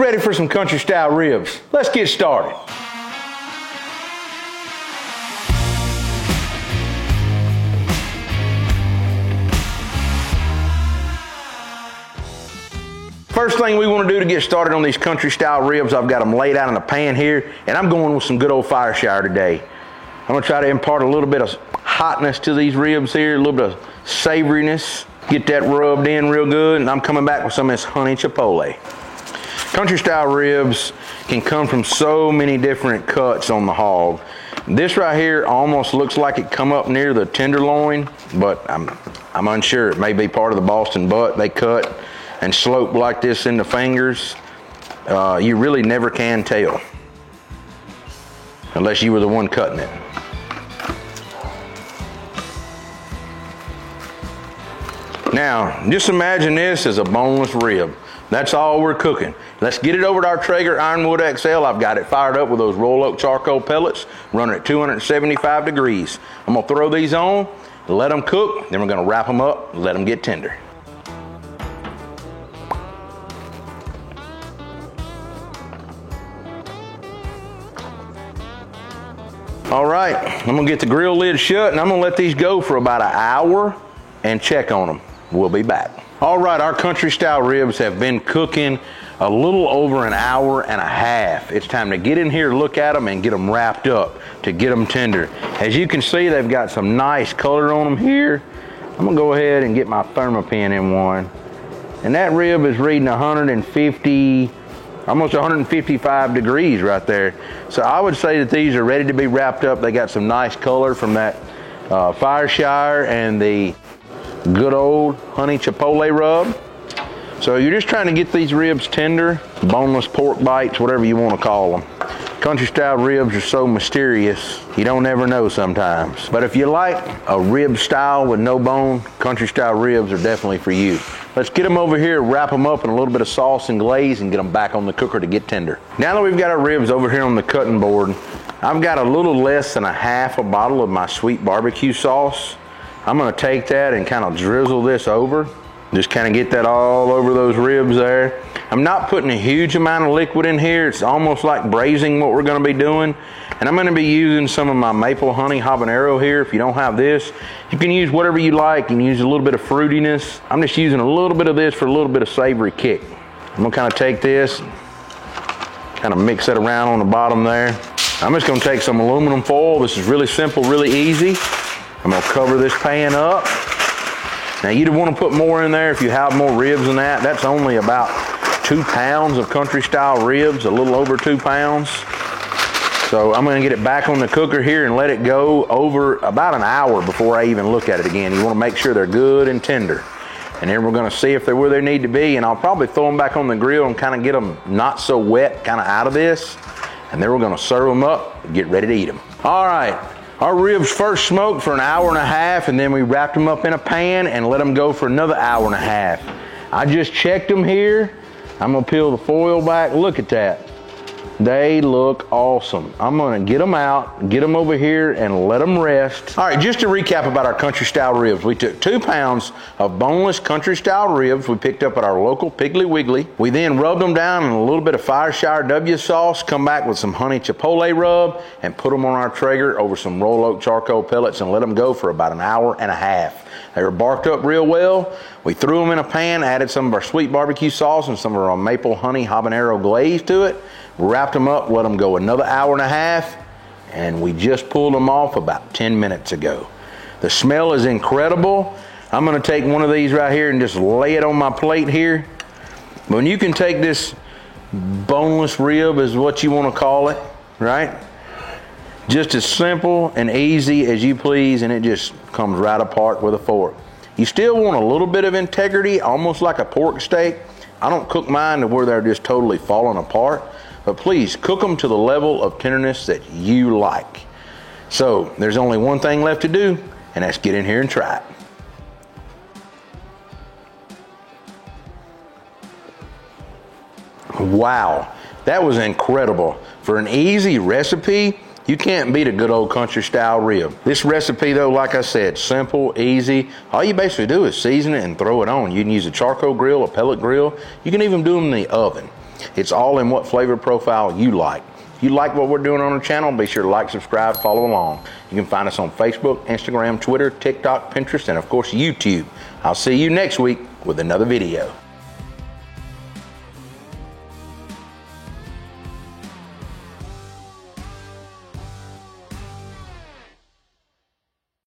ready for some country style ribs? Let's get started. First thing we want to do to get started on these country style ribs, I've got them laid out in a pan here, and I'm going with some good old fire shower today. I'm going to try to impart a little bit of hotness to these ribs here, a little bit of savoriness, get that rubbed in real good, and I'm coming back with some of this honey chipotle. Country style ribs can come from so many different cuts on the hog. This right here almost looks like it come up near the tenderloin, but I'm unsure. It may be part of the Boston butt. They cut and slope like this in the fingers. You really never can tell unless you were the one cutting it. Now, just imagine this as a boneless rib. That's all we're cooking. Let's get it over to our Traeger Ironwood XL. I've got it fired up with those roll oak charcoal pellets, running at 275 degrees. I'm gonna throw these on, let them cook, then we're gonna wrap them up, let them get tender. All right, I'm gonna get the grill lid shut and I'm gonna let these go for about an hour and check on them. We'll be back. All right, our country style ribs have been cooking a little over an hour and a half. It's time to get in here, look at them, and get them wrapped up to get them tender. As you can see, they've got some nice color on them here. I'm gonna go ahead and get my Thermopin in one. And that rib is reading 150, almost 155 degrees right there. So I would say that these are ready to be wrapped up. They got some nice color from that fire shower and the good old honey chipotle rub. So you're just trying to get these ribs tender, boneless pork bites, whatever you want to call them. Country style ribs are so mysterious, you don't ever know sometimes. But if you like a rib style with no bone, country style ribs are definitely for you. Let's get them over here, wrap them up in a little bit of sauce and glaze, and get them back on the cooker to get tender. Now that we've got our ribs over here on the cutting board, I've got a little less than a half a bottle of my sweet barbecue sauce. I'm gonna take that and kind of drizzle this over. Just kind of get that all over those ribs there. I'm not putting a huge amount of liquid in here. It's almost like braising what we're gonna be doing. And I'm gonna be using some of my maple honey habanero here. If you don't have this, you can use whatever you like. You can use a little bit of fruitiness. I'm just using a little bit of this for a little bit of savory kick. I'm gonna kind of take this, kind of mix it around on the bottom there. I'm just gonna take some aluminum foil. This is really simple, really easy. I'm gonna cover this pan up. Now you'd want to put more in there if you have more ribs than that. That's only about 2 pounds of country style ribs, a little over 2 pounds. So I'm gonna get it back on the cooker here and let it go over about an hour before I even look at it again. You wanna make sure they're good and tender. And then we're gonna see if they're where they need to be, and I'll probably throw them back on the grill and kind of get them not so wet kind of out of this. And then we're gonna serve them up and get ready to eat them. All right. Our ribs first smoked for an hour and a half, and then we wrapped them up in a pan and let them go for another hour and a half. I just checked them here. I'm gonna peel the foil back. Look at that. They look awesome. I'm gonna get them out, get them over here, and let them rest. All right, just to recap about our country style ribs. We took 2 pounds of boneless country style ribs we picked up at our local Piggly Wiggly. We then rubbed them down in a little bit of fire shower W sauce, come back with some honey chipotle rub, and put them on our Traeger over some roll oak charcoal pellets and let them go for about an hour and a half. They were barked up real well. We threw them in a pan, added some of our sweet barbecue sauce and some of our maple honey habanero glaze to it. Wrapped them up, let them go another hour and a half, and we just pulled them off about 10 minutes ago. The smell is incredible. I'm gonna take one of these right here and just lay it on my plate here. When you can take this boneless rib is what you wanna call it, right? Just as simple and easy as you please, and it just comes right apart with a fork. You still want a little bit of integrity, almost like a pork steak. I don't cook mine to where they're just totally falling apart. But please cook them to the level of tenderness that you like. So there's only one thing left to do, and that's get in here and try it. Wow, that was incredible. For an easy recipe, you can't beat a good old country style rib. This recipe though, like I said, simple, easy. All you basically do is season it and throw it on. You can use a charcoal grill, a pellet grill. You can even do them in the oven. It's all in what flavor profile you like. If you like what we're doing on our channel, be sure to like, subscribe, follow along. You can find us on Facebook, Instagram, Twitter, TikTok, Pinterest, and of course YouTube. I'll see you next week with another video.